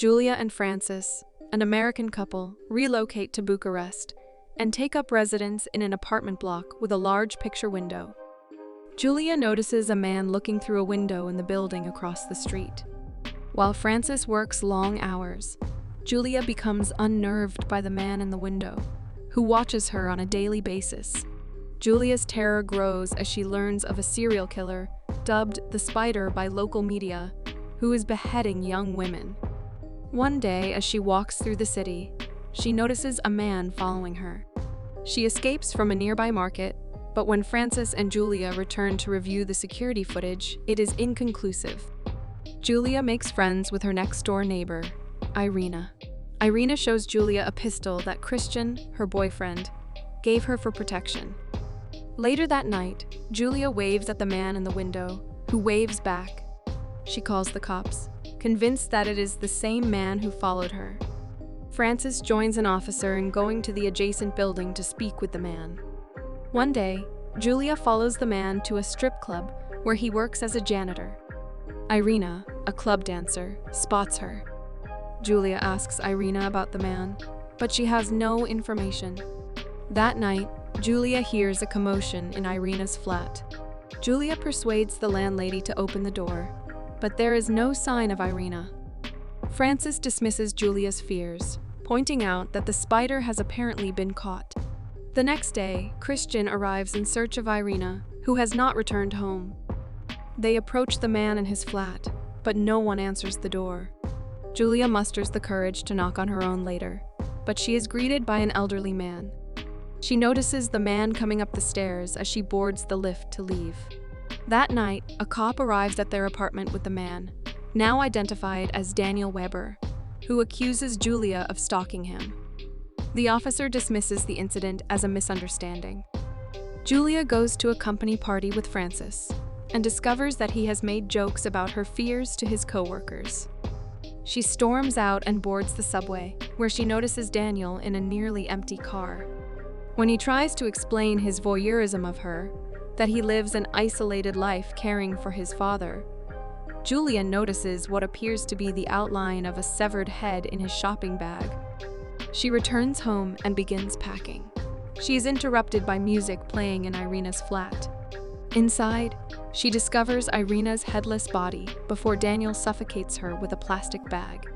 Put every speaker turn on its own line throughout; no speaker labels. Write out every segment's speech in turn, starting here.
Julia and Francis, an American couple, relocate to Bucharest and take up residence in an apartment block with a large picture window. Julia notices a man looking through a window in the building across the street. While Francis works long hours, Julia becomes unnerved by the man in the window, who watches her on a daily basis. Julia's terror grows as she learns of a serial killer, dubbed the Spider by local media, who is beheading young women. One day, as she walks through the city, she notices a man following her. She escapes from a nearby market, but when Francis and Julia return to review the security footage, it is inconclusive. Julia makes friends with her next-door neighbor, Irina. Irina shows Julia a pistol that Christian, her boyfriend, gave her for protection. Later that night, Julia waves at the man in the window, who waves back. She calls the cops, convinced that it is the same man who followed her. Francis joins an officer in going to the adjacent building to speak with the man. One day, Julia follows the man to a strip club where he works as a janitor. Irina, a club dancer, spots her. Julia asks Irina about the man, but she has no information. That night, Julia hears a commotion in Irina's flat. Julia persuades the landlady to open the door, but there is no sign of Irina. Francis dismisses Julia's fears, pointing out that the spider has apparently been caught. The next day, Christian arrives in search of Irina, who has not returned home. They approach the man in his flat, but no one answers the door. Julia musters the courage to knock on her own later, but she is greeted by an elderly man. She notices the man coming up the stairs as she boards the lift to leave. That night, a cop arrives at their apartment with the man, now identified as Daniel Weber, who accuses Julia of stalking him. The officer dismisses the incident as a misunderstanding. Julia goes to a company party with Francis and discovers that he has made jokes about her fears to his co-workers. She storms out and boards the subway, where she notices Daniel in a nearly empty car. When he tries to explain his voyeurism of her, that he lives an isolated life caring for his father, Julia notices what appears to be the outline of a severed head in his shopping bag. She returns home and begins packing. She is interrupted by music playing in Irina's flat. Inside, she discovers Irina's headless body before Daniel suffocates her with a plastic bag.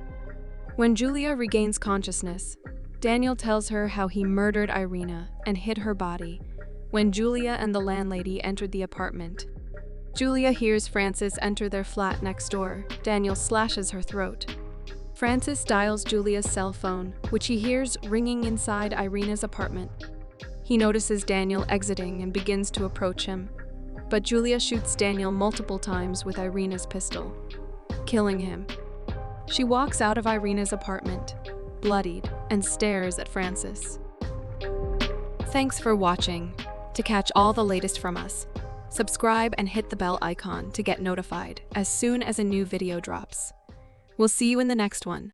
When Julia regains consciousness, Daniel tells her how he murdered Irina and hid her body when Julia and the landlady entered the apartment. Julia hears Francis enter their flat next door. Daniel slashes her throat. Francis dials Julia's cell phone, which he hears ringing inside Irina's apartment. He notices Daniel exiting and begins to approach him, but Julia shoots Daniel multiple times with Irina's pistol, killing him. She walks out of Irina's apartment, bloodied, and stares at Francis. Thanks for watching. To catch all the latest from us, subscribe and hit the bell icon to get notified as soon as a new video drops. We'll see you in the next one.